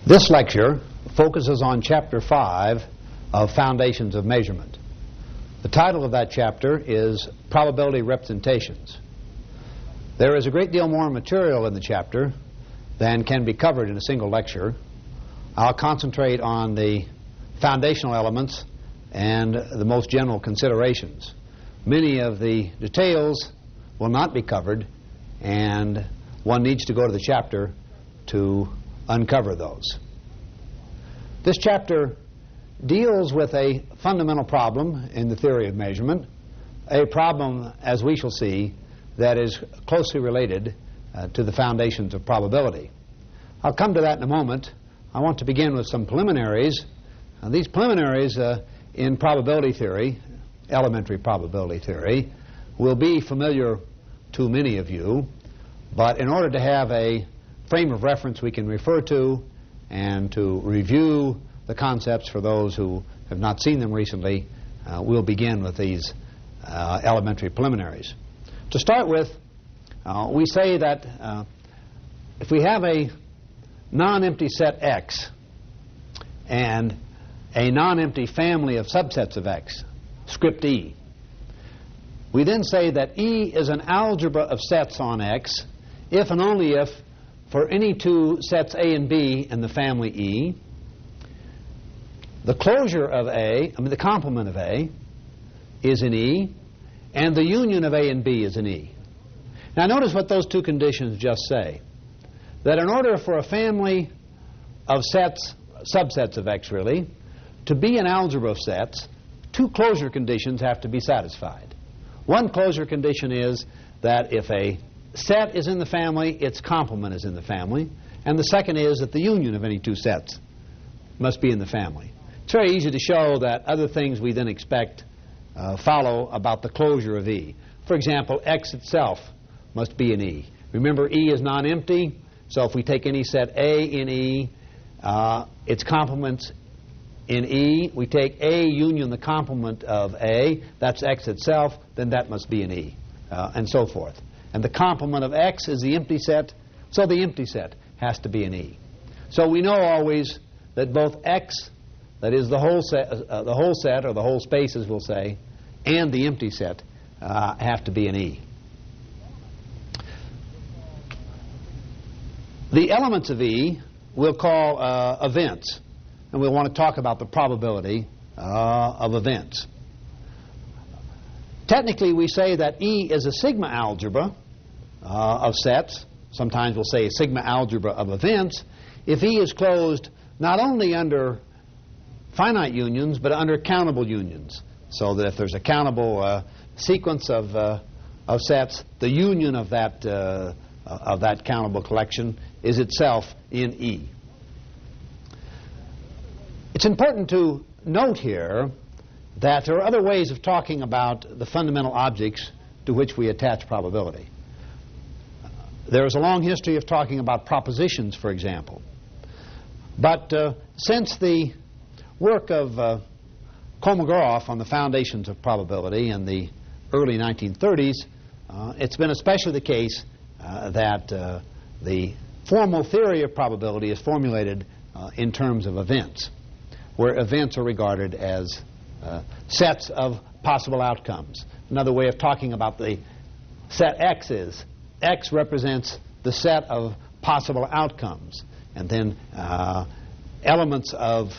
This lecture focuses on Chapter 5 of Foundations of Measurement. The title of that chapter is Probability Representations. There is a great deal more material in the chapter than can be covered in a single lecture. I'll concentrate on the foundational elements and the most general considerations. Many of the details will not be covered, and one needs to go to the chapter to uncover those. This chapter deals with a fundamental problem in the theory of measurement, a problem, as we shall see, that is closely related to the foundations of probability. I'll come to that in a moment. I want to begin with some preliminaries. These preliminaries in probability theory, elementary probability theory, will be familiar to many of you, but in order to have a frame of reference we can refer to and to review the concepts for those who have not seen them recently, we'll begin with these elementary preliminaries. To start with, we say that if we have a non-empty set X and a non-empty family of subsets of X, script E, we then say that E is an algebra of sets on X if and only if for any two sets A and B in the family E, the closure of A, the complement of A, is in E, and the union of A and B is in E. Now notice what those two conditions just say. That in order for a family of sets, subsets of X really, to be an algebra of sets, two closure conditions have to be satisfied. One closure condition is that if a set is in the family, its complement is in the family, and the second is that the union of any two sets must be in the family. It's very easy to show that other things we then expect follow about the closure of E. For example, X itself must be in E. Remember, E is non-empty, so if we take any set A in E, its complements in E, we take A union the complement of A, that's X itself, then that must be in E, and so forth. And the complement of X is the empty set, so the empty set has to be in E. So we know always that both X, that is the whole set or the whole space, as we'll say, and the empty set have to be in E. The elements of E we'll call events, and we'll want to talk about the probability of events. Technically, we say that E is a sigma algebra of sets. Sometimes we'll say a sigma algebra of events if E is closed not only under finite unions but under countable unions, so that if there's a countable sequence of sets, the union of that countable collection is itself in E. It's important to note here that there are other ways of talking about the fundamental objects to which we attach probability. There is a long history of talking about propositions, for example. But since the work of Kolmogorov on the foundations of probability in the early 1930s, it's been especially the case that the formal theory of probability is formulated in terms of events, where events are regarded as sets of possible outcomes. Another way of talking about the set X is X represents the set of possible outcomes, and then elements of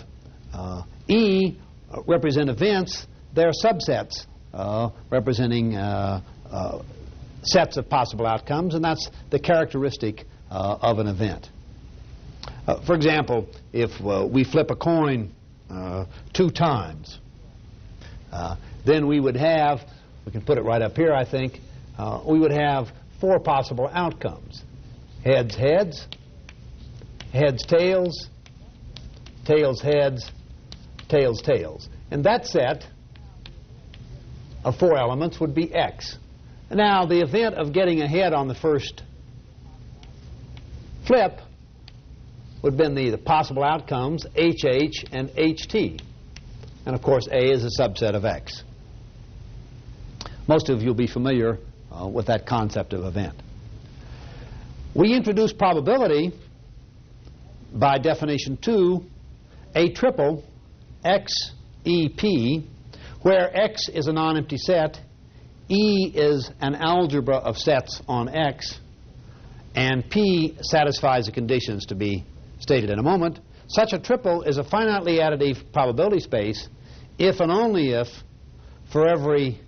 E represent events. They're subsets representing sets of possible outcomes, and that's the characteristic of an event. For example, if we flip a coin 2 times, then we would have, we can put it right up here, I think, we would have 4 possible outcomes. Heads, heads, heads, tails, tails, heads, tails, tails. And that set of 4 elements would be X. Now, the event of getting a head on the first flip would have been the possible outcomes, HH and HT. And of course, A is a subset of X. Most of you will be familiar with that concept of event. We introduce probability by definition 2, a triple XEP, where X is a non-empty set, E is an algebra of sets on X, and P satisfies the conditions to be stated in a moment. Such a triple is a finitely additive probability space if and only if, for every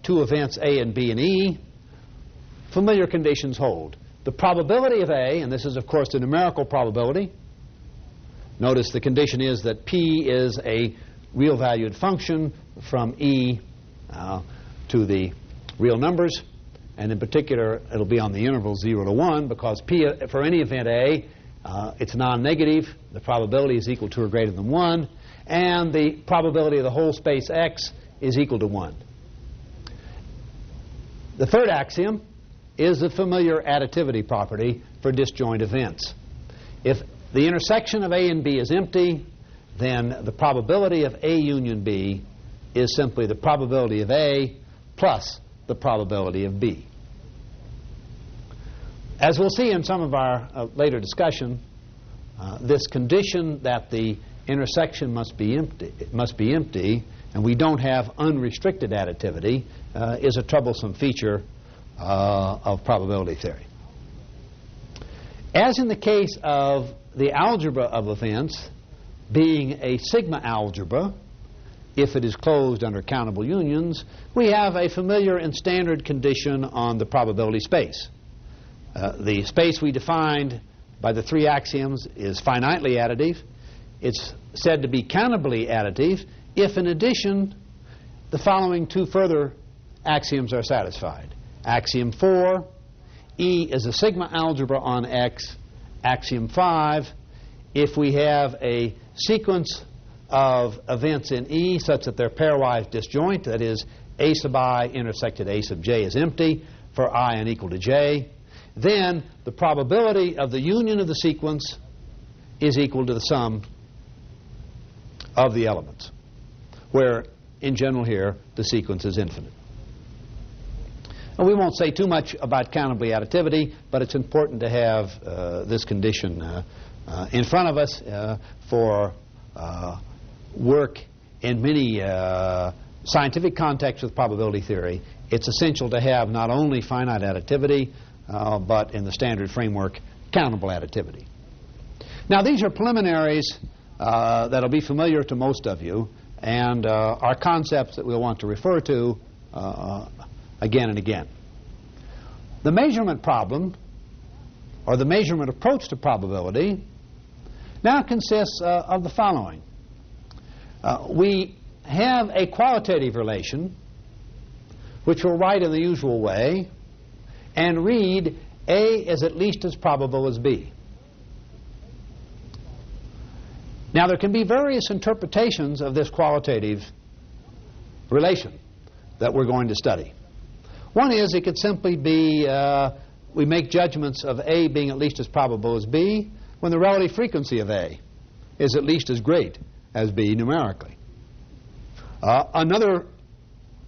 two events A and B and E, familiar conditions hold. The probability of A, and this is of course the numerical probability, notice the condition is that P is a real valued function from E to the real numbers, and in particular it'll be on the interval 0 to 1 because P for any event A, it's non-negative, the probability is equal to or greater than 1, and the probability of the whole space X is equal to 1. The third axiom is the familiar additivity property for disjoint events. If the intersection of A and B is empty, then the probability of A union B is simply the probability of A plus the probability of B. As we'll see in some of our later discussion, this condition that the intersection must be empty, and we don't have unrestricted additivity, is a troublesome feature of probability theory. As in the case of the algebra of events being a sigma algebra, if it is closed under countable unions, we have a familiar and standard condition on the probability space. The space we defined by the three axioms is finitely additive. It's said to be countably additive if, in addition, the following two further axioms are satisfied. Axiom 4, E is a sigma algebra on X. Axiom 5, if we have a sequence of events in E such that they're pairwise disjoint, that is, A sub I intersected A sub j is empty for I n equal to j, then the probability of the union of the sequence is equal to the sum of the elements, where in general here the sequence is infinite. And we won't say too much about countably additivity, but it's important to have this condition in front of us for work in many scientific contexts with probability theory. It's essential to have not only finite additivity, but in the standard framework, countable additivity. Now, these are preliminaries that'll be familiar to most of you, and are concepts that we'll want to refer to again and again. The measurement problem, or the measurement approach to probability, now consists of the following. We have a qualitative relation, which we'll write in the usual way, and read A is at least as probable as B. Now, there can be various interpretations of this qualitative relation that we're going to study. One is it could simply be we make judgments of A being at least as probable as B when the relative frequency of A is at least as great as B numerically. Another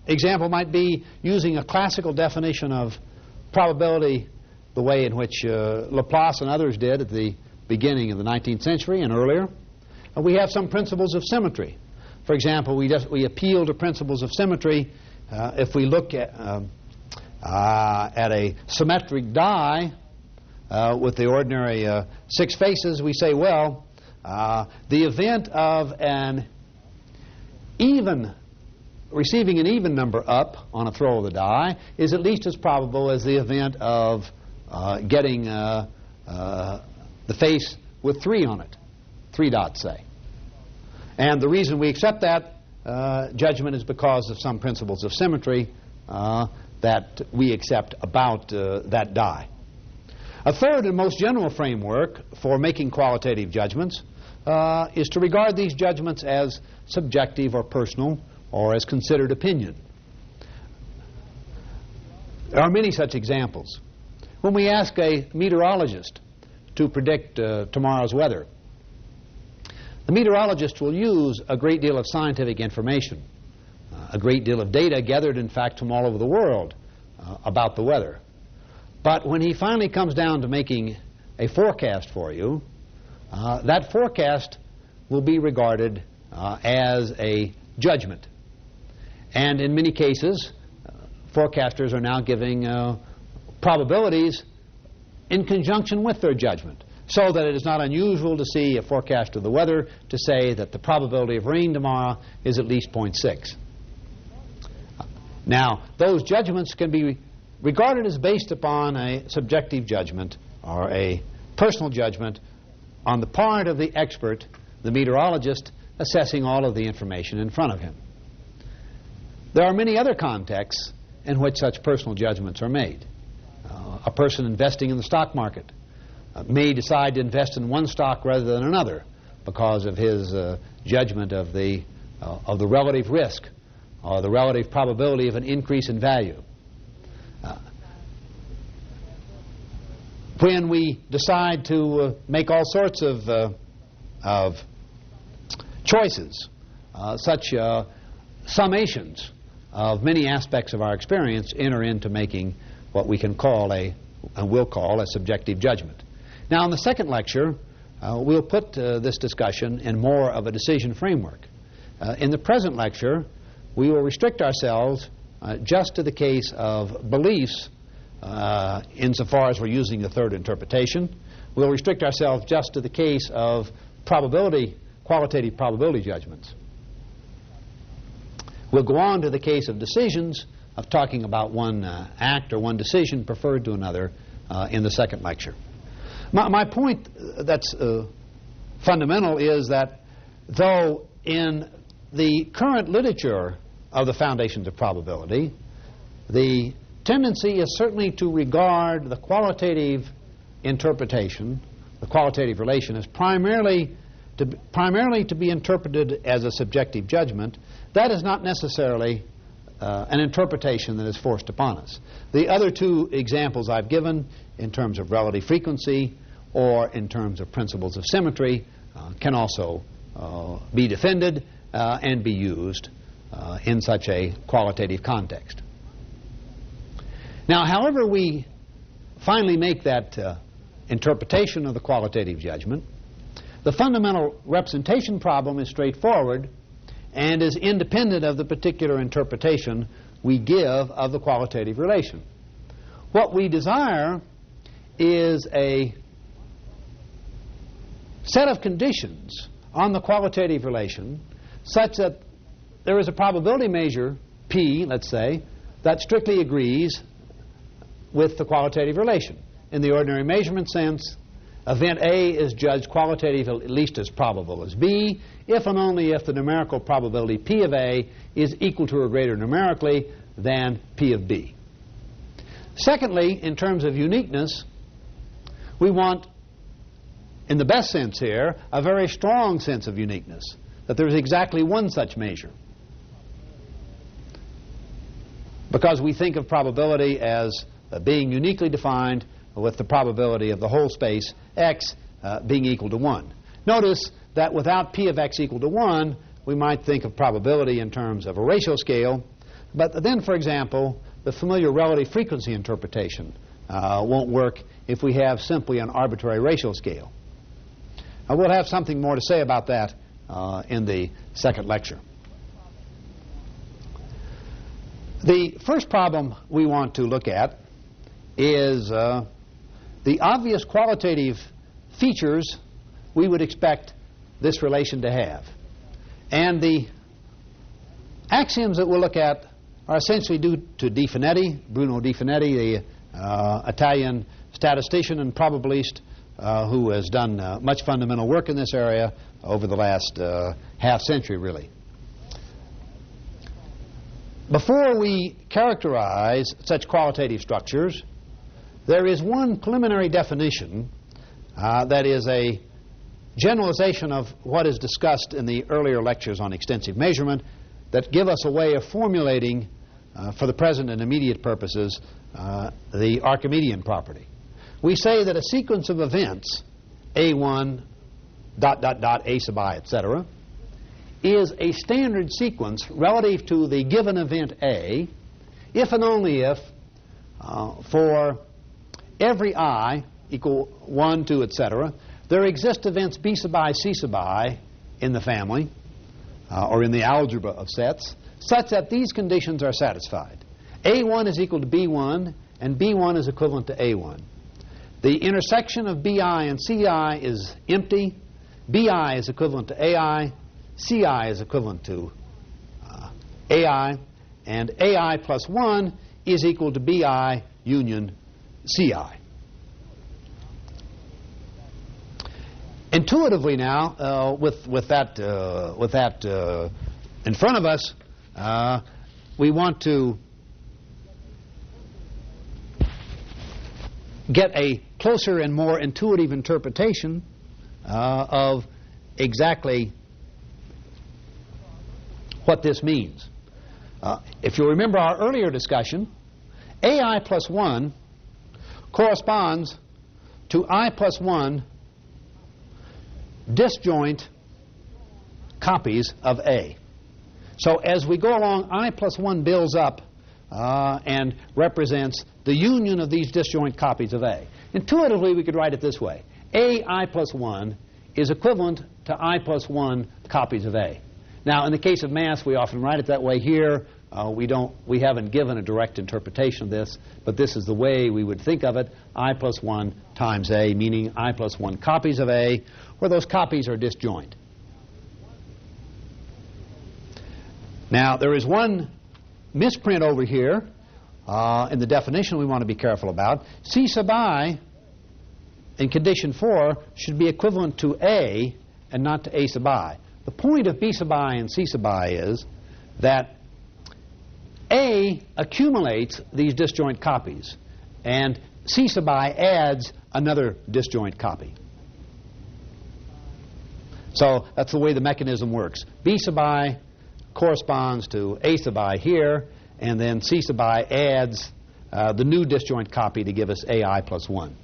example might be using a classical definition of probability the way in which Laplace and others did at the beginning of the 19th century and earlier. We have some principles of symmetry. For example, we appeal to principles of symmetry if we look at a symmetric die with the ordinary 6 faces. We say, well, the event of an even receiving an even number up on a throw of the die is at least as probable as the event of getting the face with 3 on it, 3 dots, say. And the reason we accept that judgment is because of some principles of symmetry that we accept about that die. A third and most general framework for making qualitative judgments is to regard these judgments as subjective or personal or as considered opinion. There are many such examples. When we ask a meteorologist to predict tomorrow's weather, the meteorologist will use a great deal of scientific information, a great deal of data gathered, in fact, from all over the world about the weather. But when he finally comes down to making a forecast for you, that forecast will be regarded as a judgment. And in many cases, forecasters are now giving probabilities in conjunction with their judgment, so that it is not unusual to see a forecast of the weather to say that the probability of rain tomorrow is at least 0.6. Now, those judgments can be regarded as based upon a subjective judgment or a personal judgment on the part of the expert, the meteorologist, assessing all of the information in front of him. There are many other contexts in which such personal judgments are made. A person investing in the stock market may decide to invest in one stock rather than another because of his judgment of the relative risk or the relative probability of an increase in value. When we decide to make all sorts of choices, such summations of many aspects of our experience enter into making what we can call and will call a subjective judgment. Now, in the second lecture, we'll put this discussion in more of a decision framework. In the present lecture, we will restrict ourselves just to the case of beliefs insofar as we're using the third interpretation. We'll restrict ourselves just to the case of qualitative probability judgments. We'll go on to the case of decisions, of talking about one act or one decision preferred to another in the second lecture. My point that's fundamental is that though in the current literature of the foundations of probability, the tendency is certainly to regard the qualitative interpretation, the qualitative relation, as primarily to be interpreted as a subjective judgment. That is not necessarily an interpretation that is forced upon us. The other two examples I've given in terms of relative frequency or in terms of principles of symmetry can also be defended and be used in such a qualitative context. Now, however we finally make that interpretation of the qualitative judgment, the fundamental representation problem is straightforward and is independent of the particular interpretation we give of the qualitative relation. What we desire is a set of conditions on the qualitative relation such that there is a probability measure, P, let's say, that strictly agrees with the qualitative relation. In the ordinary measurement sense, event A is judged qualitative at least as probable as B, if and only if the numerical probability P of A is equal to or greater numerically than P of B. Secondly, in terms of uniqueness, we want, in the best sense here, a very strong sense of uniqueness, that there is exactly one such measure. Because we think of probability as being uniquely defined with the probability of the whole space x being equal to 1. Notice that without P of x equal to 1, we might think of probability in terms of a ratio scale, but then, for example, the familiar relative frequency interpretation won't work if we have simply an arbitrary ratio scale. We'll have something more to say about that in the second lecture. The first problem we want to look at is the obvious qualitative features we would expect this relation to have. And the axioms that we'll look at are essentially due to Bruno Di Finetti, the Italian statistician and probabilist who has done much fundamental work in this area over the last half century, really. Before we characterize such qualitative structures, there is one preliminary definition that is a generalization of what is discussed in the earlier lectures on extensive measurement that give us a way of formulating, for the present and immediate purposes, the Archimedean property. We say that a sequence of events, A1, ... A sub I, etc., is a standard sequence relative to the given event A, if and only if for every I equal 1, 2, etc., there exist events B sub I, C sub I in the family, or in the algebra of sets, such that these conditions are satisfied. A1 is equal to B1, and B1 is equivalent to A1. The intersection of BI and CI is empty. BI is equivalent to AI. CI is equivalent to AI. And AI plus 1 is equal to BI union CI. Intuitively now, with that in front of us, we want to get a closer and more intuitive interpretation of exactly what this means. If you remember our earlier discussion, AI plus 1 corresponds to I plus 1 disjoint copies of A. So as we go along, I plus 1 builds up and represents the union of these disjoint copies of A. Intuitively, we could write it this way. AI plus 1 is equivalent to I plus 1 copies of A. Now, in the case of math, we often write it that way. Here, we haven't given a direct interpretation of this, but this is the way we would think of it. I plus 1 times A, meaning I plus 1 copies of A, where those copies are disjoint. Now, there is one misprint over here in the definition we want to be careful about. C sub I in condition 4 should be equivalent to A and not to A sub I. The point of B sub I and C sub I is that A accumulates these disjoint copies, and C sub I adds another disjoint copy. So that's the way the mechanism works. B sub I corresponds to A sub I here, and then C sub I adds the new disjoint copy to give us AI plus 1.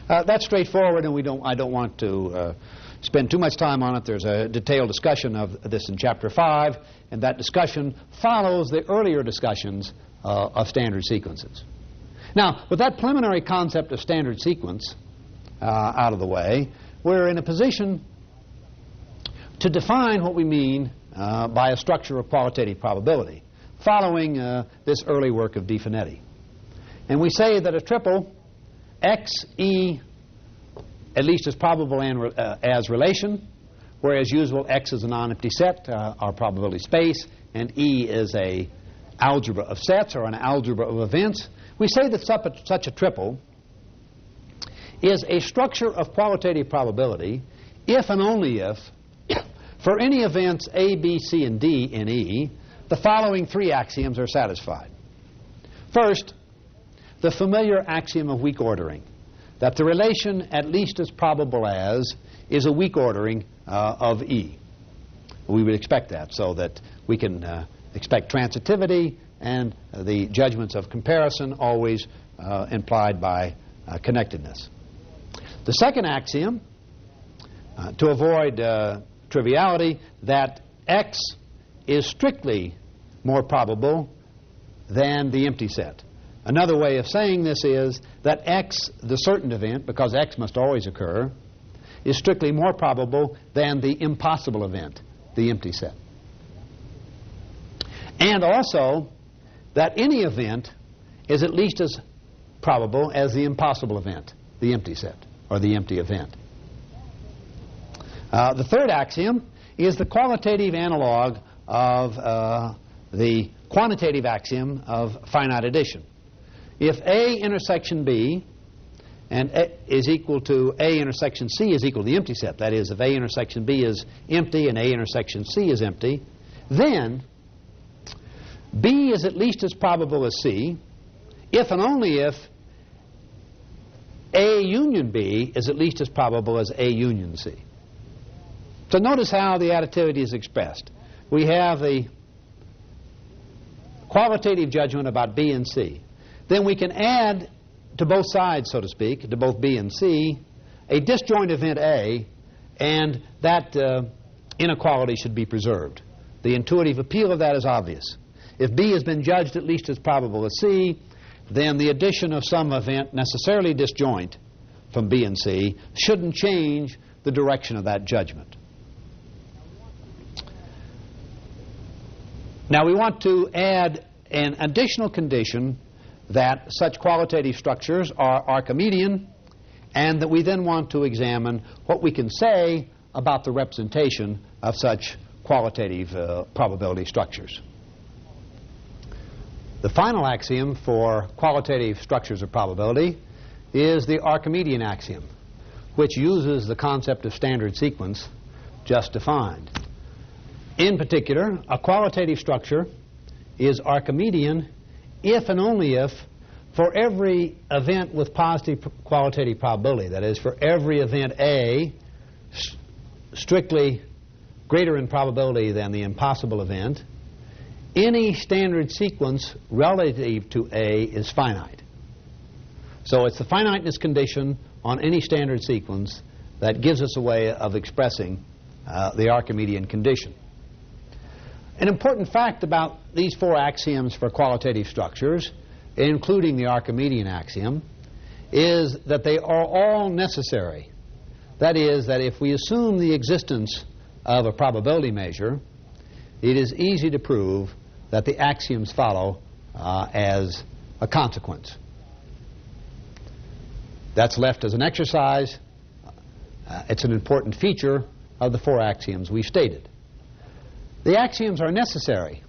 That's straightforward, and I don't want to spend too much time on it. There's a detailed discussion of this in Chapter 5, and that discussion follows the earlier discussions of standard sequences. Now, with that preliminary concept of standard sequence out of the way, we're in a position to define what we mean by a structure of qualitative probability, following this early work of Di Finetti. And we say that a triple X, E, at least as probable and as relation, where as usual X is a non-empty set, our probability space, and E is a algebra of sets or an algebra of events. We say that such a triple is a structure of qualitative probability if and only if for any events A, B, C, and D in E, the following three axioms are satisfied. First, the familiar axiom of weak ordering, that the relation at least as probable as is a weak ordering of E. We would expect that so that we can expect transitivity and the judgments of comparison always implied by connectedness. The second axiom, to avoid triviality, that X is strictly more probable than the empty set. Another way of saying this is that X, the certain event, because X must always occur, is strictly more probable than the impossible event, the empty set. And also that any event is at least as probable as the impossible event, the empty set, or the empty event. The third axiom is the qualitative analog of the quantitative axiom of finite addition. If A intersection B and A is equal to A intersection C is equal to the empty set, that is, if A intersection B is empty and A intersection C is empty, then B is at least as probable as C if and only if A union B is at least as probable as A union C. So notice how the additivity is expressed. We have the qualitative judgment about B and C. Then we can add to both sides, so to speak, to both B and C, a disjoint event A, and that inequality should be preserved. The intuitive appeal of that is obvious. If B has been judged at least as probable as C, then the addition of some event necessarily disjoint from B and C shouldn't change the direction of that judgment. Now we want to add an additional condition that such qualitative structures are Archimedean, and that we then want to examine what we can say about the representation of such qualitative probability structures. The final axiom for qualitative structures of probability is the Archimedean Axiom, which uses the concept of standard sequence just defined. In particular, a qualitative structure is Archimedean if and only if, for every event with positive qualitative probability, that is, for every event A strictly greater in probability than the impossible event, any standard sequence relative to A is finite. So it's the finiteness condition on any standard sequence that gives us a way of expressing the Archimedean condition. An important fact about these four axioms for qualitative structures, including the Archimedean axiom, is that they are all necessary. That is, that if we assume the existence of a probability measure, it is easy to prove that the axioms follow as a consequence. That's left as an exercise. It's an important feature of the four axioms we stated. The axioms are necessary.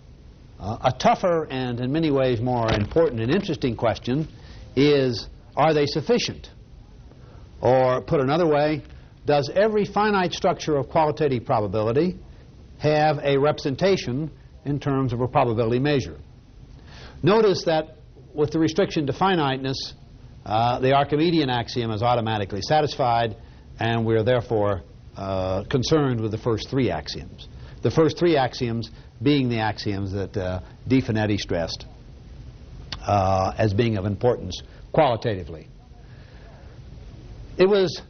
A tougher and in many ways more important and interesting question is, are they sufficient? Or put another way, does every finite structure of qualitative probability have a representation in terms of a probability measure? Notice that with the restriction to finiteness, the Archimedean axiom is automatically satisfied, and we're therefore concerned with the first three axioms. The first three axioms being the axioms that Di Finetti stressed as being of importance qualitatively. It was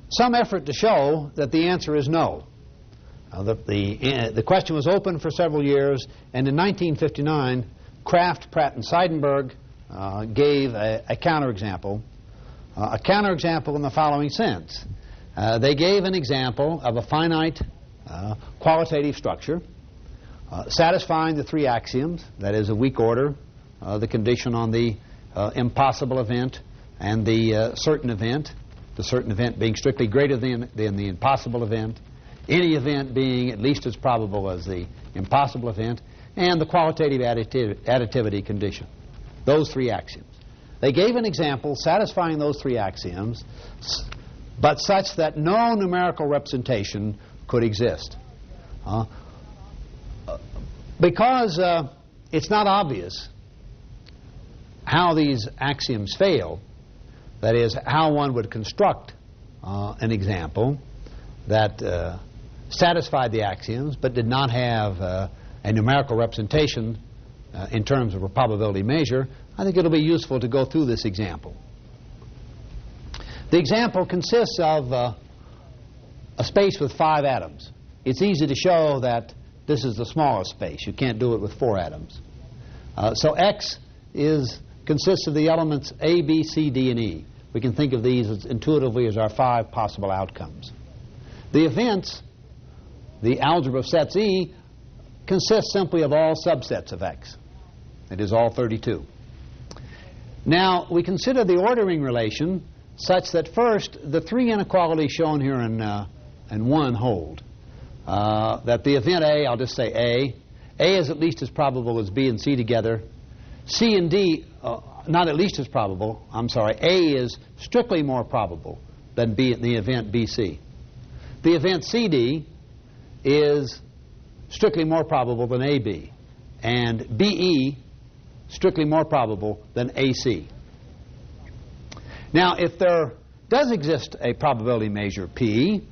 some effort to show that the answer is no. The question was open for several years, and in 1959, Kraft, Pratt, and Seidenberg gave a counterexample. A counterexample in the following sense. They gave an example of a finite qualitative structure satisfying the three axioms, that is, a weak order, the condition on the impossible event, and the certain event being strictly greater than the impossible event, any event being at least as probable as the impossible event, and the qualitative additivity condition. Those three axioms. They gave an example satisfying those three axioms, but such that no numerical representation could exist. Because it's not obvious how these axioms fail, that is, how one would construct an example that satisfied the axioms but did not have a numerical representation in terms of a probability measure, I think it'll be useful to go through this example. The example consists of a space with 5 atoms. It's easy to show that this is the smallest space. You can't do it with 4 atoms. So X consists of the elements A, B, C, D, and E. We can think of these as intuitively as our 5 possible outcomes. The events, the algebra of sets E, consists simply of all subsets of X. It is all 32. Now, we consider the ordering relation such that first, the 3 inequalities shown here in 1 hold. That the event A, I'll just say A is at least as probable as B and C together. C and D, not at least as probable, I'm sorry, A is strictly more probable than B, the event BC. The event CD is strictly more probable than AB, and BE strictly more probable than AC. Now, if there does exist a probability measure P,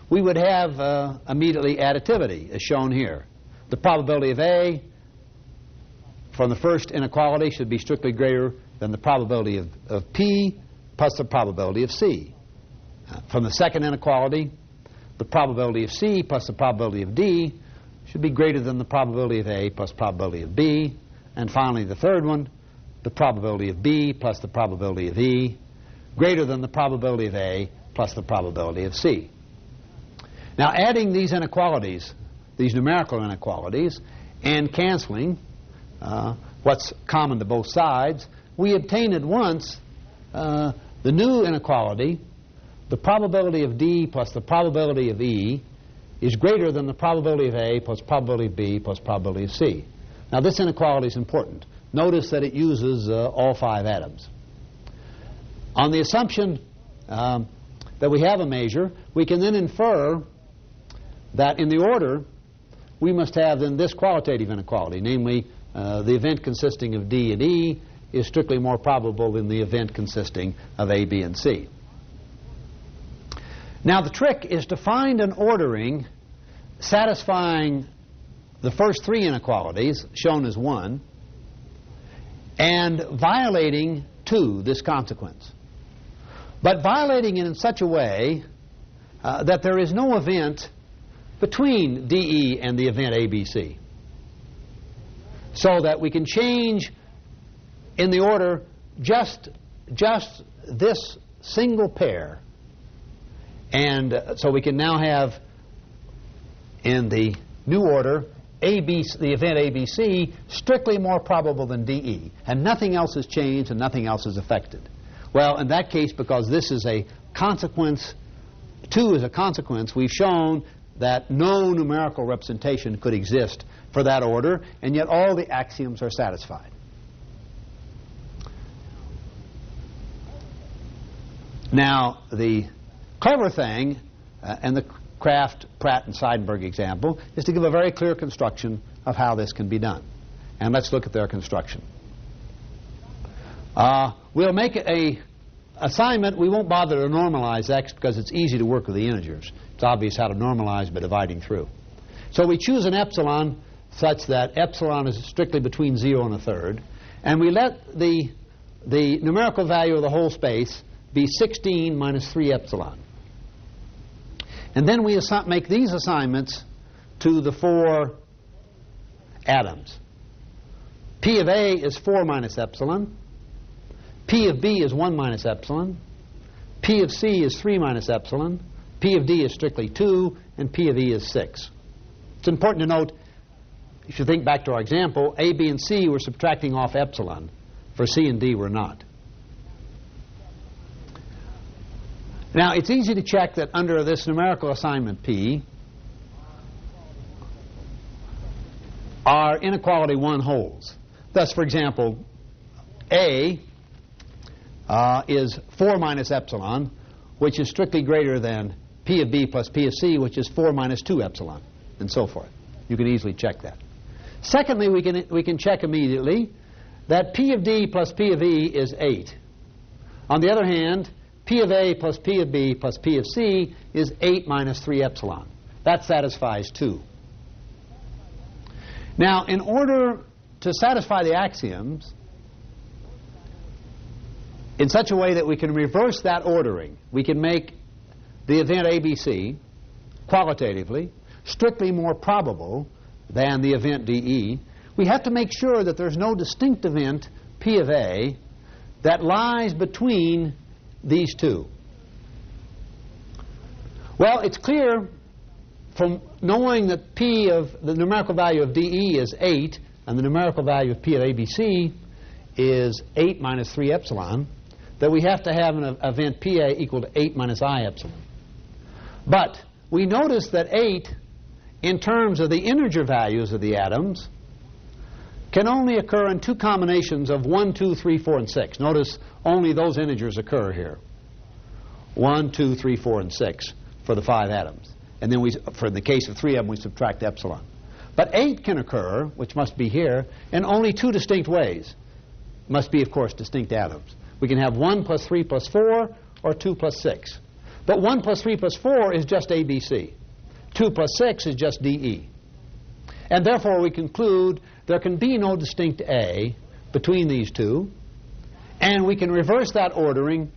we would have immediately additivity, as shown here. The probability of A from the first inequality should be strictly greater than the probability of P plus the probability of C. From the second inequality, the probability of C plus the probability of D should be greater than the probability of A plus probability of B. And finally, the third one, the probability of B plus the probability of E, greater than the probability of A plus the probability of C. Now, adding these inequalities, these numerical inequalities, and canceling what's common to both sides, we obtain at once the new inequality: the probability of D plus the probability of E is greater than the probability of A plus probability of B plus probability of C. Now, this inequality is important. Notice that it uses all 5 atoms. On the assumption that we have a measure, we can then infer that in the order we must have then this qualitative inequality, namely the event consisting of D and E is strictly more probable than the event consisting of A, B, and C. Now, the trick is to find an ordering satisfying the first 3 inequalities, shown as 1, and violating 2, this consequence. But violating it in such a way that there is no event between DE and the event ABC, so that we can change in the order just this single pair. And so we can now have in the new order ABC, the event ABC, strictly more probable than DE, and nothing else has changed and nothing else is affected. Well, in that case, because this is a consequence, 2 is a consequence, we've shown that no numerical representation could exist for that order, and yet all the axioms are satisfied. Now, the clever thing, and the Kraft, Pratt, and Seidenberg example, is to give a very clear construction of how this can be done. And let's look at their construction. We'll make a assignment. We won't bother to normalize x because it's easy to work with the integers. It's obvious how to normalize by dividing through. So we choose an epsilon such that epsilon is strictly between 0 and a third, and we let the numerical value of the whole space be 16 minus 3 epsilon. And then we make these assignments to the 4 atoms. P of A is 4 minus epsilon. P of B is 1 minus epsilon. P of C is 3 minus epsilon. P of D is strictly 2, and P of E is 6. It's important to note, if you think back to our example, A, B, and C were subtracting off epsilon. For C and D we're not. Now, it's easy to check that under this numerical assignment P, our inequality 1 holds. Thus, for example, A is 4 minus epsilon, which is strictly greater than P of B plus P of C, which is 4 minus 2 epsilon, and so forth. You can easily check that. Secondly, we can check immediately that P of D plus P of E is 8. On the other hand, P of A plus P of B plus P of C is 8 minus 3 epsilon. That satisfies 2. Now, in order to satisfy the axioms in such a way that we can reverse that ordering, we can make the event ABC qualitatively strictly more probable than the event DE, we have to make sure that there's no distinct event P of A that lies between these 2. Well, it's clear from knowing that P of the numerical value of DE is 8 and the numerical value of P of ABC is 8 minus 3 epsilon that we have to have an event PA equal to 8 minus I epsilon. But we notice that 8, in terms of the integer values of the atoms, can only occur in 2 combinations of 1, 2, 3, 4, and 6. Notice only those integers occur here. 1, 2, 3, 4, and 6 for the 5 atoms. And then for the case of 3 of them, we subtract epsilon. But 8 can occur, which must be here, in only 2 distinct ways. Must be, of course, distinct atoms. We can have 1 plus 3 plus 4 or 2 plus 6. But 1 plus 3 plus 4 is just ABC. 2 plus 6 is just DE. And therefore we conclude there can be no distinct A between these 2, and we can reverse that ordering,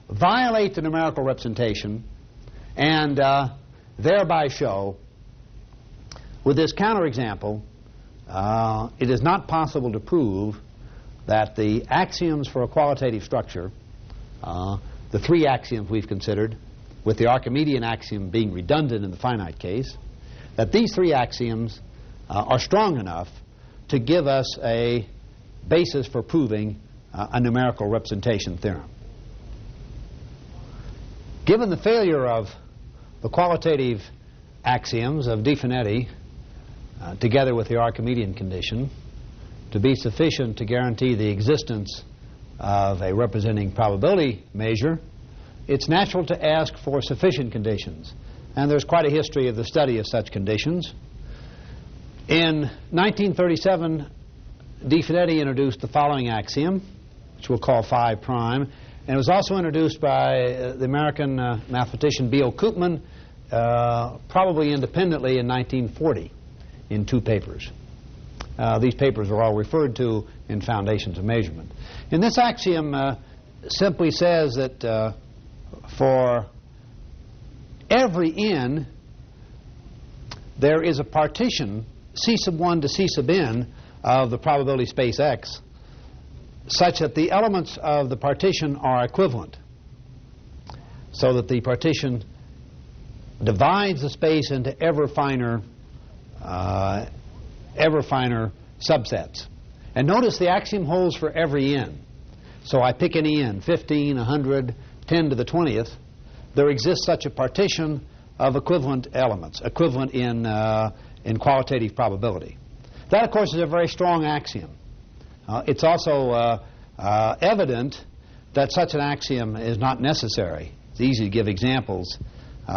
violate the numerical representation, and thereby show, with this counterexample, it is not possible to prove that the axioms for a qualitative structure, the 3 axioms we've considered, with the Archimedean axiom being redundant in the finite case, that these three axioms are strong enough to give us a basis for proving a numerical representation theorem. Given the failure of the qualitative axioms of Definetti, together with the Archimedean condition, to be sufficient to guarantee the existence of a representing probability measure, it's natural to ask for sufficient conditions. And there's quite a history of the study of such conditions. In 1937, Definetti introduced the following axiom, which we'll call phi prime, and it was also introduced by the American mathematician B.O. Koopman, probably independently in 1940 in two papers. These papers are all referred to in Foundations of Measurement. And this axiom simply says that for every n, there is a partition C sub 1 to C sub n of the probability space X, such that the elements of the partition are equivalent, so that the partition divides the space into ever finer subsets. And notice the axiom holds for every n. So I pick any n, 15, 100, 10 to the 20th. There exists such a partition of equivalent elements, equivalent in qualitative probability. That, of course, is a very strong axiom. It's also evident that such an axiom is not necessary. It's easy to give examples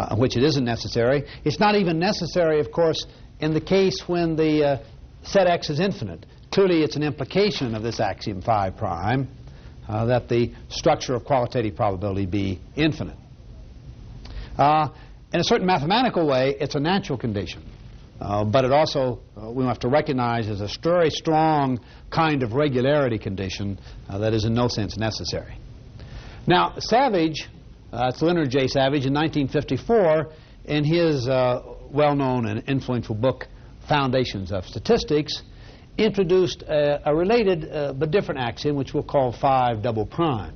in which it isn't necessary. It's not even necessary, of course, in the case when the set X is infinite. Clearly, it's an implication of this axiom phi prime that the structure of qualitative probability be infinite. In a certain mathematical way, it's a natural condition. But it also, we have to recognize, is a very strong kind of regularity condition that is in no sense necessary. Now, Savage, it's Leonard J. Savage, in 1954, in his well-known and influential book, Foundations of Statistics, introduced a related but different axiom, which we'll call phi double prime.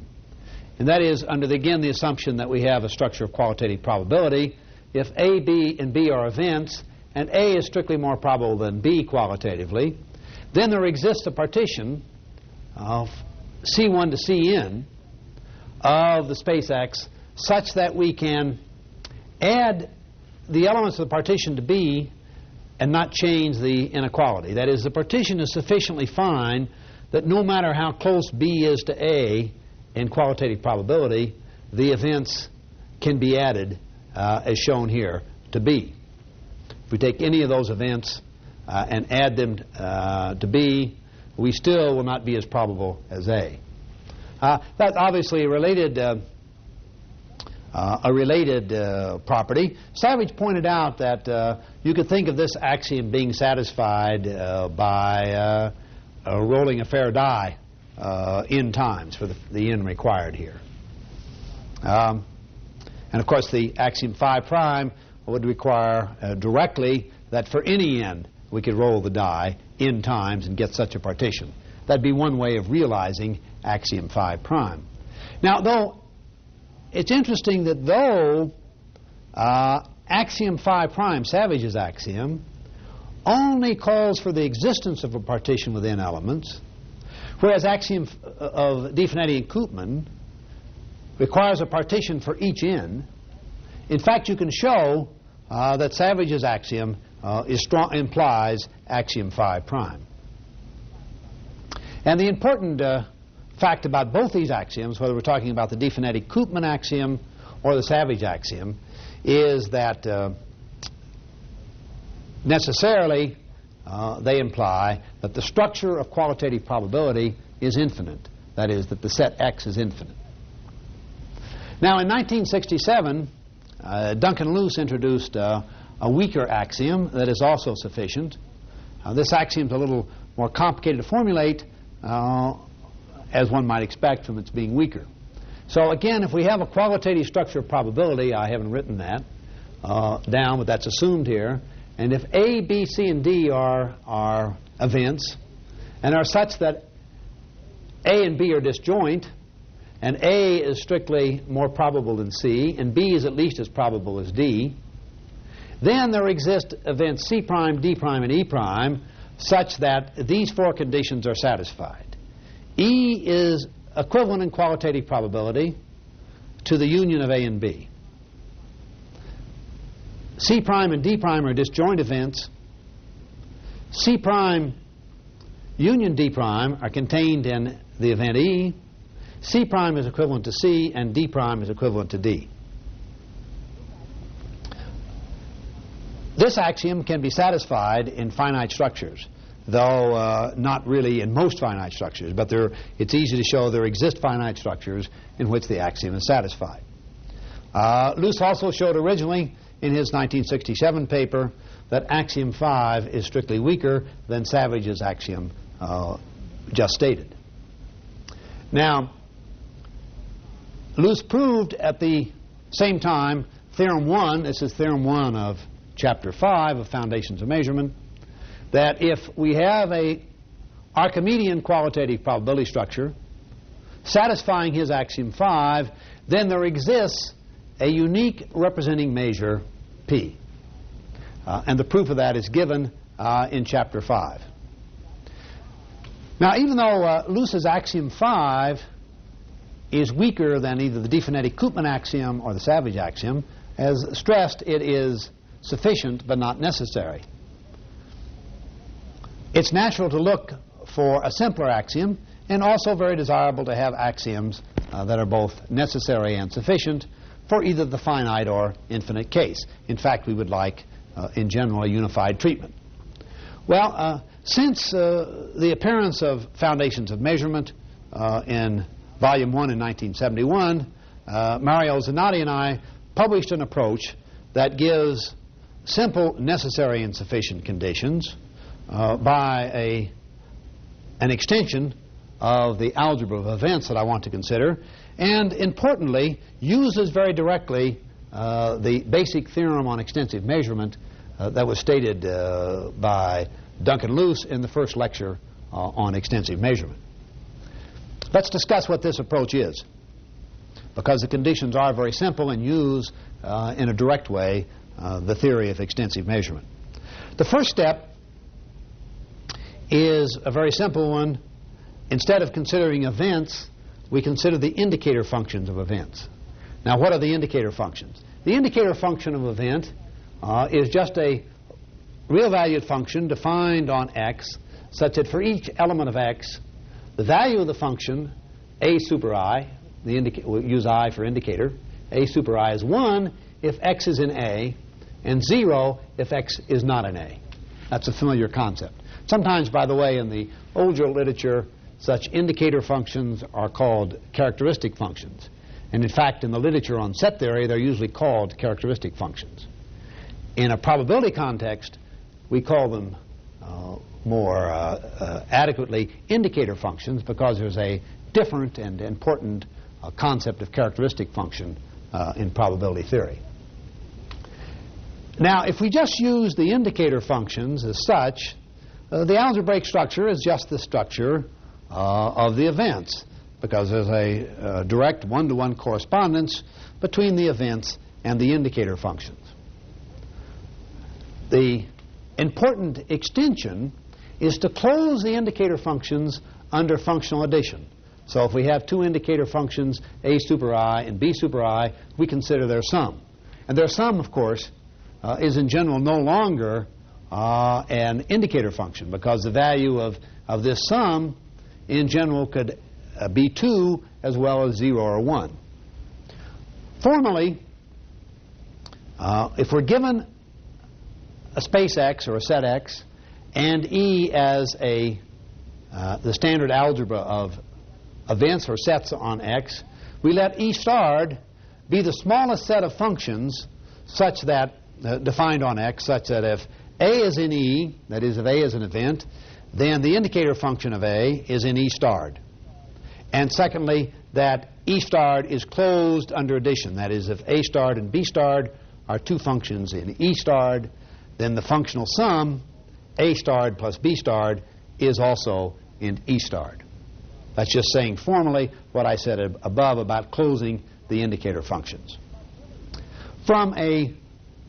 And that is under, again, the assumption that we have a structure of qualitative probability. If A, B, and B are events, and A is strictly more probable than B qualitatively, then there exists a partition of C1 to Cn of the space X such that we can add the elements of the partition to B and not change the inequality. That is, the partition is sufficiently fine that no matter how close B is to A in qualitative probability, the events can be added, as shown here, to B. If we take any of those events and add them to B, we still will not be as probable as A. That's obviously a related property. Savage pointed out that you could think of this axiom being satisfied by rolling a fair die n times for the n required here. And of course the axiom phi prime would require directly that for any n we could roll the die n times and get such a partition. That'd be one way of realizing axiom phi prime. Now, though, it's interesting that though axiom phi prime, Savage's axiom, only calls for the existence of a partition within elements, whereas axiom of Definetti and Koopman requires a partition for each n. In fact, you can show that Savage's axiom implies axiom phi prime. And the important fact about both these axioms, whether we're talking about the Definetti-Koopman axiom or the Savage axiom, is that necessarily they imply that the structure of qualitative probability is infinite. That is, that the set X is infinite. Now, in 1967, Duncan Luce introduced a weaker axiom that is also sufficient. This axiom is a little more complicated to formulate, as one might expect from its being weaker. So again, if we have a qualitative structure of probability, I haven't written that down, but that's assumed here, and if A, B, C, and D are events and are such that A and B are disjoint, and A is strictly more probable than C, and B is at least as probable as D, then there exist events C prime, D prime, and E prime such that these four conditions are satisfied. E is equivalent in qualitative probability to the union of A and B. C prime and D prime are disjoint events. C prime union D prime are contained in the event E. C prime is equivalent to C, and D prime is equivalent to D. This axiom can be satisfied in finite structures, though not really in most finite structures, but it's easy to show there exist finite structures in which the axiom is satisfied. Luce also showed originally in his 1967 paper that axiom 5 is strictly weaker than Savage's axiom just stated. Now, Luce proved at the same time Theorem 1, this is Theorem 1 of Chapter 5 of Foundations of Measurement, that if we have a Archimedean qualitative probability structure satisfying his axiom 5, then there exists a unique representing measure P. And the proof of that is given in Chapter 5. Now, even though Luce's axiom 5 is weaker than either the D-phonetic-Koopman axiom or the Savage axiom, as stressed, it is sufficient but not necessary. It's natural to look for a simpler axiom, and also very desirable to have axioms that are both necessary and sufficient for either the finite or infinite case. In fact, we would like, in general, a unified treatment. Well, since the appearance of Foundations of Measurement in Volume 1 in 1971, Mario Zanotti and I published an approach that gives simple, necessary, and sufficient conditions by an extension of the algebra of events that I want to consider, and importantly uses very directly the basic theorem on extensive measurement that was stated by Duncan Luce in the first lecture on extensive measurement. Let's discuss what this approach is, because the conditions are very simple and use in a direct way the theory of extensive measurement. The first step is a very simple one. Instead of considering events, we consider the indicator functions of events. Now, what are the indicator functions? The indicator function of event is just a real-valued function defined on x, such that for each element of x, the value of the function a super I, we'll use I for indicator, a super I is 1 if x is in A, and 0 if x is not in A. That's a familiar concept. Sometimes, by the way, in the older literature, such indicator functions are called characteristic functions. And in fact, in the literature on set theory, they're usually called characteristic functions. In a probability context, we call them more adequately indicator functions, because there's a different and important concept of characteristic function in probability theory. Now, if we just use the indicator functions as such, the algebraic structure is just the structure of the events, because there's a direct one-to-one correspondence between the events and the indicator functions. The important extension is to close the indicator functions under functional addition. So if we have two indicator functions, a super I and b super I, we consider their sum. And their sum, of course, is in general no longer an indicator function, because the value of this sum in general could be 2 as well as 0 or 1. Formally, if we're given a space X or a set X and E as the standard algebra of events or sets on X, we let E starred be the smallest set of functions such that defined on X, such that if A is in E, that is, if A is an event, then the indicator function of A is in E starred. And secondly, that E starred is closed under addition. That is, if A starred and B starred are two functions in E starred, then the functional sum, A starred plus B starred, is also in E starred. That's just saying formally what I said above about closing the indicator functions. From a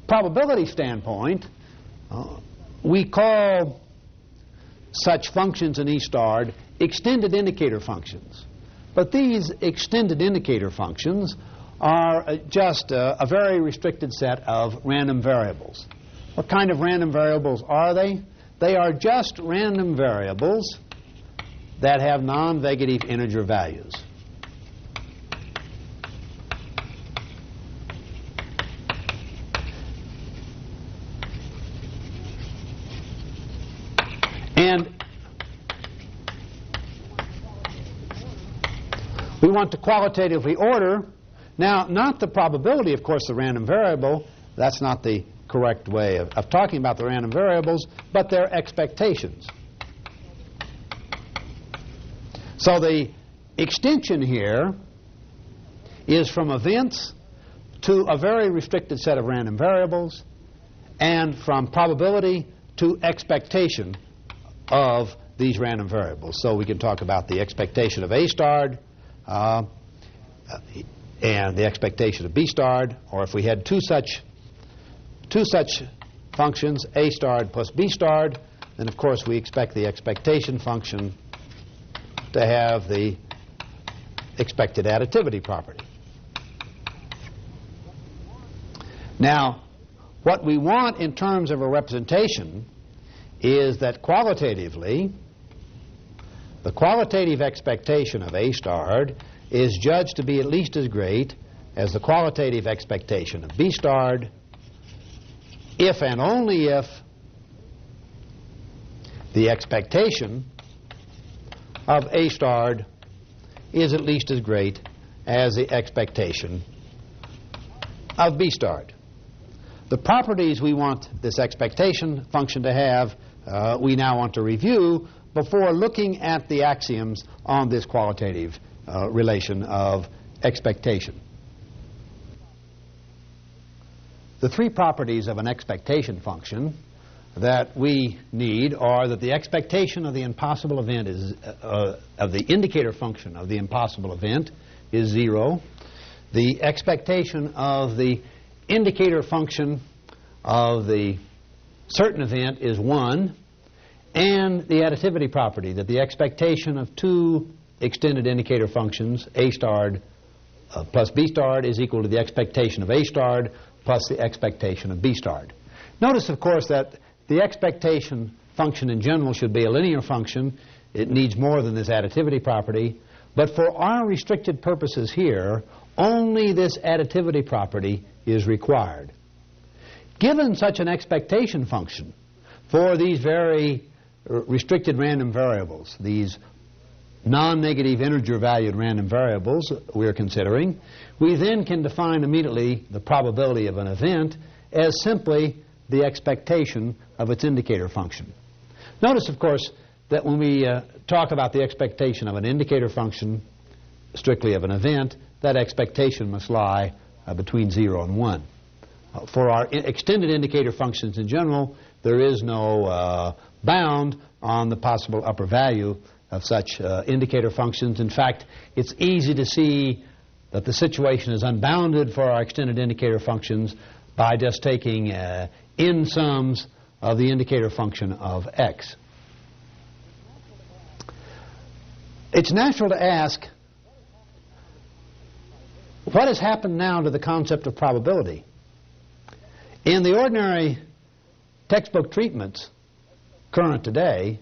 probability standpoint, we call such functions in E-starred extended indicator functions. But these extended indicator functions are just a very restricted set of random variables. What kind of random variables are they? They are just random variables that have non-negative integer values. And we want to qualitatively order. Now, not the probability, of course, the random variable. That's not the correct way of talking about the random variables, but their expectations. So the extension here is from events to a very restricted set of random variables, and from probability to expectation of these random variables. So we can talk about the expectation of A-starred and the expectation of B-starred, or if we had two such functions, A-starred plus B-starred, then of course we expect the expectation function to have the expected additivity property. Now, what we want in terms of a representation is that qualitatively, the qualitative expectation of A-starred is judged to be at least as great as the qualitative expectation of B-starred if and only if the expectation of A-starred is at least as great as the expectation of B-starred. The properties we want this expectation function to have, we now want to review before looking at the axioms on this qualitative relation of expectation. The three properties of an expectation function that we need are that the expectation of the impossible event is of the indicator function of the impossible event is 0. The expectation of the indicator function of the certain event is 1, and the additivity property that the expectation of two extended indicator functions, A-starred plus B-starred, is equal to the expectation of A-starred plus the expectation of B-starred. Notice, of course, that the expectation function in general should be a linear function. It needs more than this additivity property. But for our restricted purposes here, only this additivity property is required. Given such an expectation function for these very restricted random variables, these non-negative integer valued random variables we're considering, we then can define immediately the probability of an event as simply the expectation of its indicator function. Notice, of course, that when we talk about the expectation of an indicator function, strictly of an event, that expectation must lie between 0 and 1. For our extended indicator functions in general, there is no bound on the possible upper value of such indicator functions. In fact, it's easy to see that the situation is unbounded for our extended indicator functions by just taking n sums of the indicator function of x. It's natural to ask, what has happened now to the concept of probability? In the ordinary textbook treatments current today,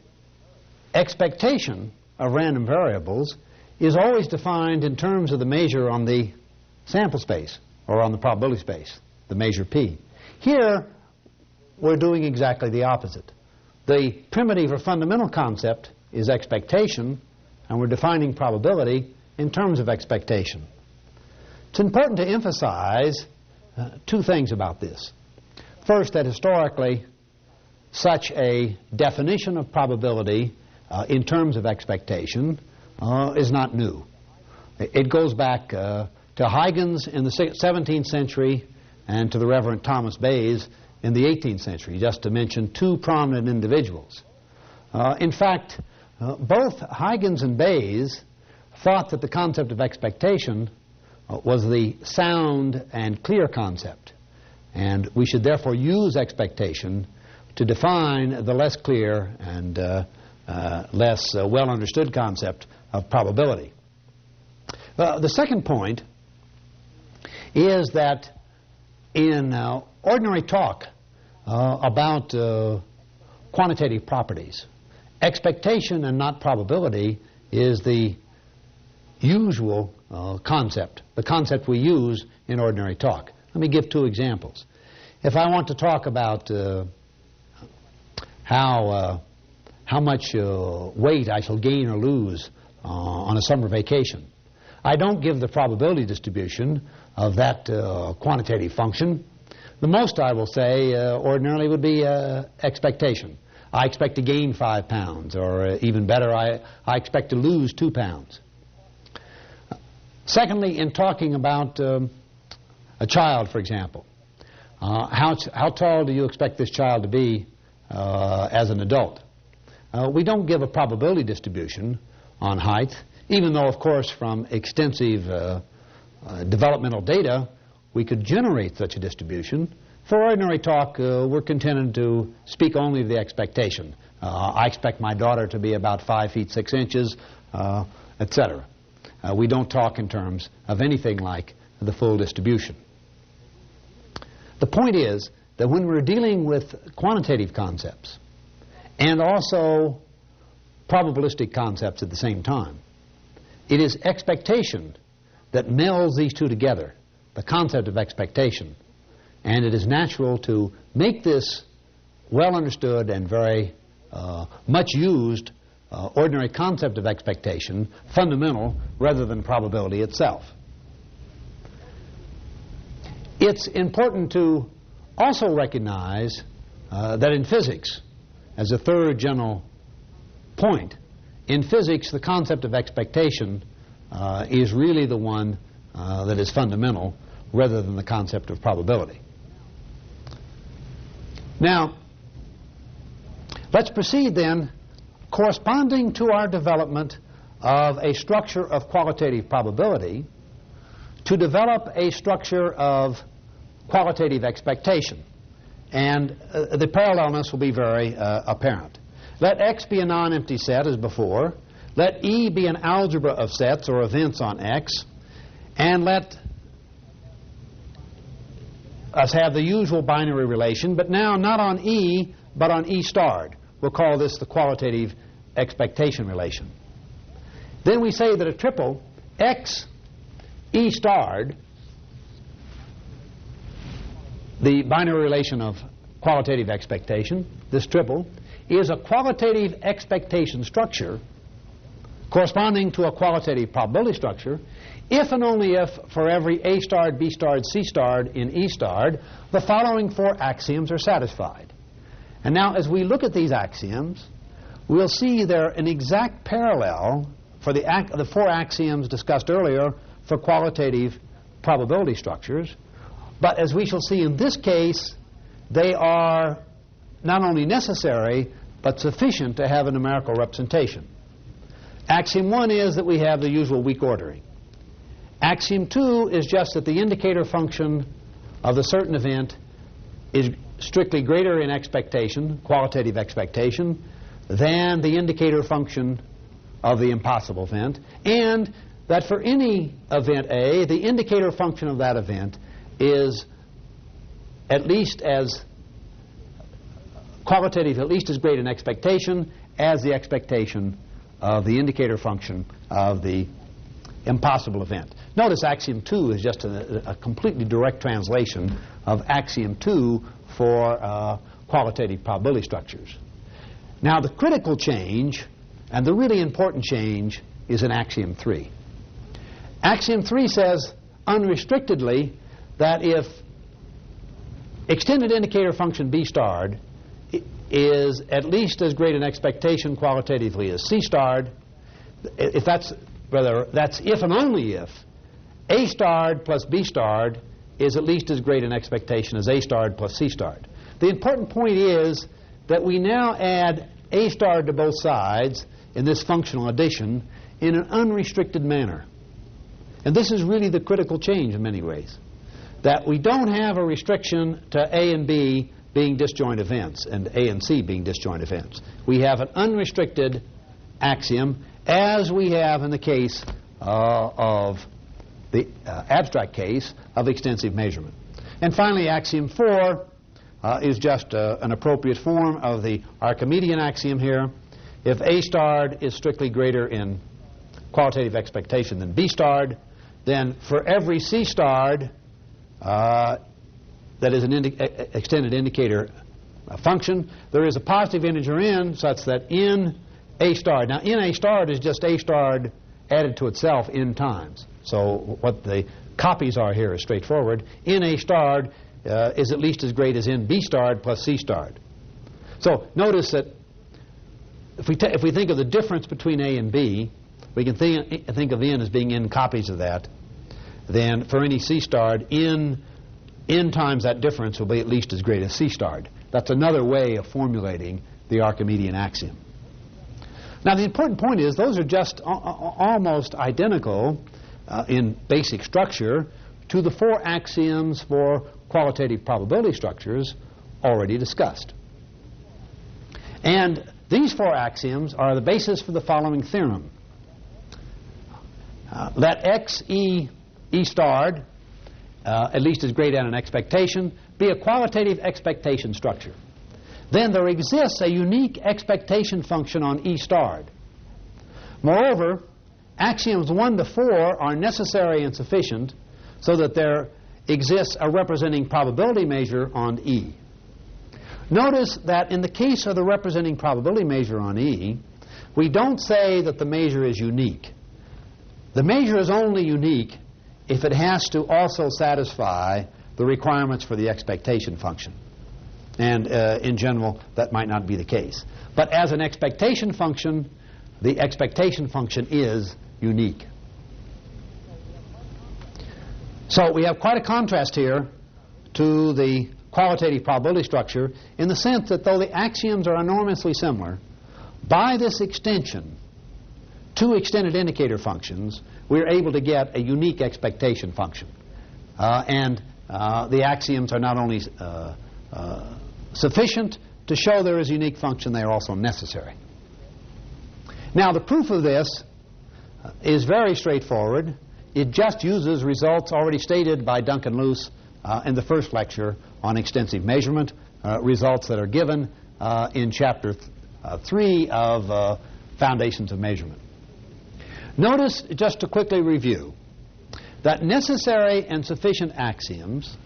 expectation of random variables is always defined in terms of the measure on the sample space, or on the probability space, the measure p. Here, we're doing exactly the opposite. The primitive or fundamental concept is expectation, and we're defining probability in terms of expectation. It's important to emphasize two things about this. First, that historically, such a definition of probability in terms of expectation is not new. It goes back to Huygens in the 17th century and to the Reverend Thomas Bayes in the 18th century, just to mention two prominent individuals. In fact, both Huygens and Bayes thought that the concept of expectation was the sound and clear concept, and we should therefore use expectation to define the less clear and less well understood concept of probability. The second point is that in ordinary talk about quantitative properties, expectation and not probability is the usual concept, the concept we use in ordinary talk. Let me give two examples. If I want to talk about how much weight I shall gain or lose on a summer vacation, I don't give the probability distribution of that quantitative function. The most I will say ordinarily would be expectation. I expect to gain 5 pounds, or even better, I expect to lose 2 pounds. Secondly, in talking about a child, for example, how tall do you expect this child to be as an adult? We don't give a probability distribution on height, even though, of course, from extensive developmental data, we could generate such a distribution. For ordinary talk, we're contented to speak only of the expectation. I expect my daughter to be about 5 feet 6 inches, etc. We don't talk in terms of anything like the full distribution. The point is that when we're dealing with quantitative concepts and also probabilistic concepts at the same time, it is expectation that melds these two together, the concept of expectation, and it is natural to make this well understood and very much used ordinary concept of expectation fundamental rather than probability itself. It's important to also recognize that in physics, as a third general point, in physics the concept of expectation is really the one that is fundamental rather than the concept of probability. Now, let's proceed then, corresponding to our development of a structure of qualitative probability, to develop a structure of qualitative expectation. And the parallelness will be very apparent. Let X be a non-empty set as before. Let E be an algebra of sets or events on X. And let us have the usual binary relation, but now not on E, but on E starred. We'll call this the qualitative expectation relation. Then we say that a triple X E starred, the binary relation of qualitative expectation, this triple, is a qualitative expectation structure corresponding to a qualitative probability structure if and only if for every A starred, B starred, C starred in E starred, the following 4 axioms are satisfied. And now as we look at these axioms, we'll see they're an exact parallel for the 4 axioms discussed earlier for qualitative probability structures. But as we shall see in this case, they are not only necessary, but sufficient to have a numerical representation. Axiom 1 is that we have the usual weak ordering. Axiom 2 is just that the indicator function of the certain event is strictly greater in expectation, qualitative expectation, than the indicator function of the impossible event, and that for any event A, the indicator function of that event is at least as qualitative, at least as great an expectation as the expectation of the indicator function of the impossible event. Notice Axiom 2 is just a completely direct translation of Axiom 2 for qualitative probability structures. Now the critical change and the really important change is in Axiom 3. Axiom 3 says unrestrictedly that if extended indicator function B starred is at least as great an expectation qualitatively as C starred, if that's if and only if A starred plus B starred is at least as great an expectation as A starred plus C starred. The important point is that we now add A starred to both sides in this functional addition in an unrestricted manner. And this is really the critical change in many ways, that we don't have a restriction to A and B being disjoint events and A and C being disjoint events. We have an unrestricted axiom, as we have in the case of the abstract case of extensive measurement. And finally, Axiom 4 is just an appropriate form of the Archimedean axiom here. If A starred is strictly greater in qualitative expectation than B starred, then for every C starred that is an extended indicator function, there is a positive integer n such that in A starred. Now, in A starred is just A starred added to itself n times. So what the copies are here is straightforward. In A starred is at least as great as in B starred plus C starred. So notice that if we think of the difference between A and B, we can think of n as being n copies of that. Then for any C starred, n times that difference will be at least as great as C starred. That's another way of formulating the Archimedean axiom. Now, the important point is those are just almost identical in basic structure to the 4 axioms for qualitative probability structures already discussed. And these 4 axioms are the basis for the following theorem. Let X, E starred, at least as great as an expectation, be a qualitative expectation structure. Then there exists a unique expectation function on E starred. Moreover, axioms 1 to 4 are necessary and sufficient so that there exists a representing probability measure on E. Notice that in the case of the representing probability measure on E, we don't say that the measure is unique. The measure is only unique if it has to also satisfy the requirements for the expectation function. And in general, that might not be the case. But as an expectation function, the expectation function is unique. So we have quite a contrast here to the qualitative probability structure in the sense that though the axioms are enormously similar, by this extension, 2 extended indicator functions, we're able to get a unique expectation function. The axioms are not only sufficient to show there is a unique function, they are also necessary. Now, the proof of this is very straightforward. It just uses results already stated by Duncan Luce in the first lecture on extensive measurement, results that are given in Chapter 3 of Foundations of Measurement. Notice, just to quickly review, that necessary and sufficient axioms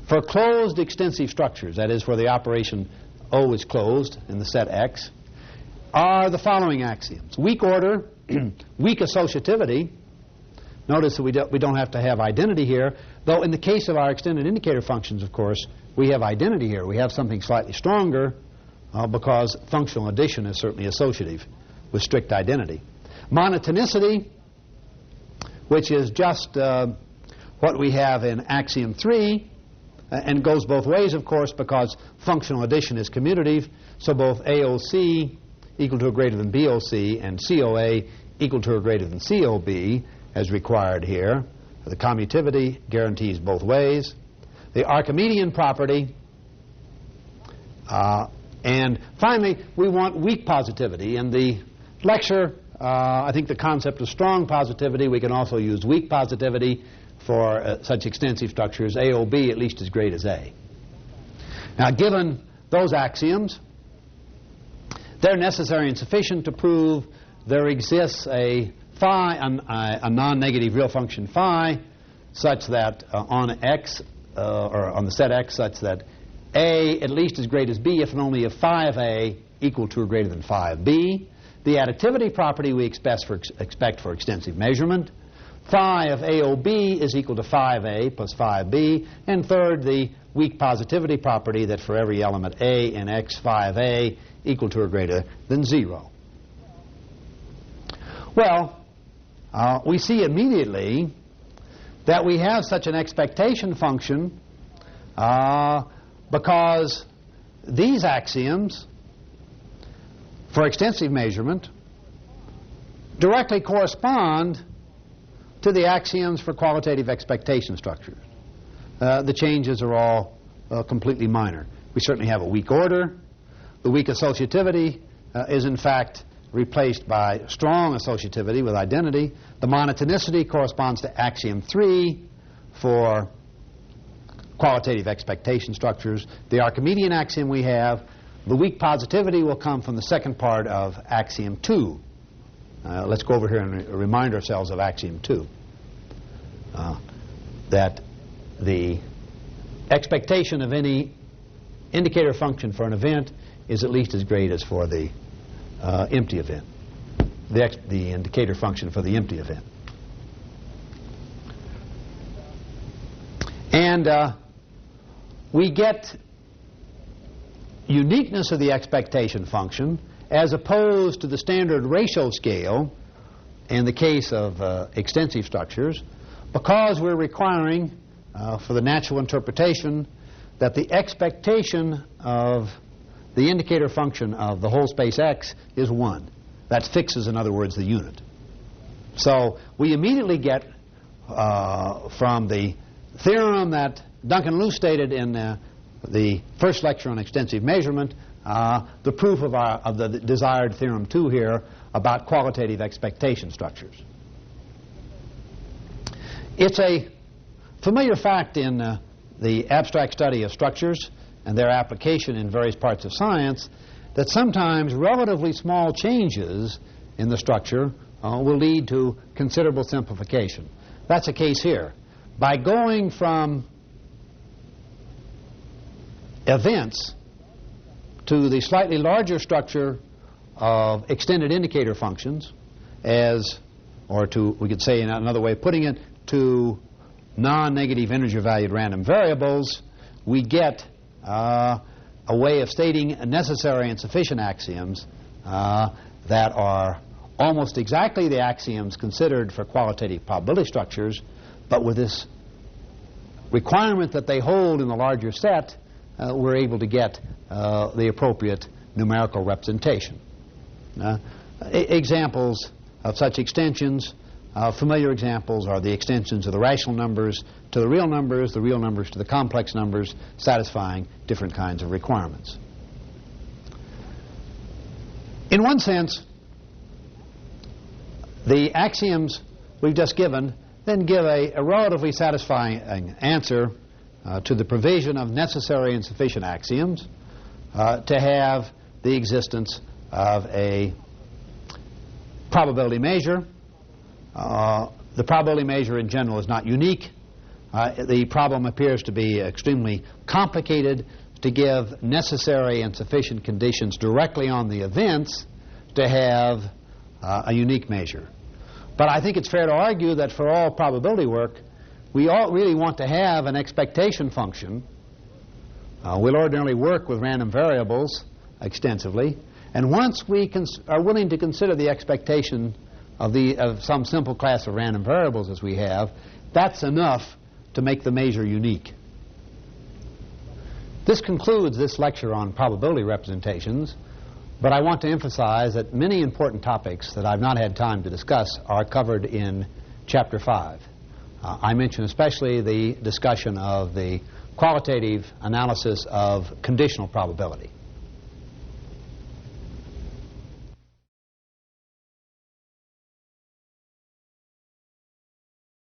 for closed extensive structures, that is, where the operation O is closed in the set X, are the following axioms. Weak order, weak associativity. Notice that we don't have to have identity here, though in the case of our extended indicator functions, of course, we have identity here. We have something slightly stronger because functional addition is certainly associative with strict identity. Monotonicity, which is just what we have in Axiom 3, and goes both ways, of course, because functional addition is commutative, so both AOC equal to or greater than BOC and COA equal to or greater than COB as required here. The commutivity guarantees both ways. The Archimedean property, and finally, we want weak positivity. In the lecture, I think the concept of strong positivity, we can also use weak positivity for such extensive structures, AOB at least as great as A. Now, given those axioms, they're necessary and sufficient to prove there exists a phi, a non-negative real function phi, such that on X, or on the set X, such that A at least as great as B if and only if phi of A equal to or greater than phi of B. The additivity property we expect for extensive measurement. Phi of AOB is equal to phi of A plus phi of B. And third, the weak positivity property that for every element A in X, phi of A equal to or greater than 0. Well, we see immediately that we have such an expectation function because these axioms for extensive measurement directly correspond to the axioms for qualitative expectation structures. The changes are all completely minor. We certainly have a weak order. The weak associativity is in fact replaced by strong associativity with identity. The monotonicity corresponds to Axiom 3 for qualitative expectation structures. The Archimedean axiom we have, the weak positivity will come from the second part of Axiom 2. Let's go over here and remind ourselves of Axiom 2. That the expectation of any indicator function for an event is at least as great as for the empty event, the indicator function for the empty event. And we get uniqueness of the expectation function as opposed to the standard ratio scale in the case of extensive structures, because we're requiring for the natural interpretation that the expectation of the indicator function of the whole space X is 1. That fixes, in other words, the unit. So we immediately get from the theorem that Duncan Luce stated in the first lecture on extensive measurement, the proof of the desired Theorem 2 here about qualitative expectation structures. It's a familiar fact in the abstract study of structures and their application in various parts of science that sometimes relatively small changes in the structure will lead to considerable simplification. That's the case here. By going from events to the slightly larger structure of extended indicator functions, or to, we could say in another way of putting it, to non-negative integer valued random variables, we get a way of stating necessary and sufficient axioms that are almost exactly the axioms considered for qualitative probability structures, but with this requirement that they hold in the larger set, we're able to get the appropriate numerical representation. Examples of such extensions, familiar examples, are the extensions of the rational numbers to the real numbers to the complex numbers, satisfying different kinds of requirements. In one sense, the axioms we've just given then give a relatively satisfying answer to the provision of necessary and sufficient axioms to have the existence of a probability measure. The probability measure in general is not unique. The problem appears to be extremely complicated to give necessary and sufficient conditions directly on the events to have a unique measure. But I think it's fair to argue that for all probability work, we all really want to have an expectation function. We'll ordinarily work with random variables extensively, and once we are willing to consider the expectation of some simple class of random variables as we have, that's enough to make the measure unique. This concludes this lecture on probability representations, but I want to emphasize that many important topics that I've not had time to discuss are covered in Chapter 5. I mention especially the discussion of the qualitative analysis of conditional probability.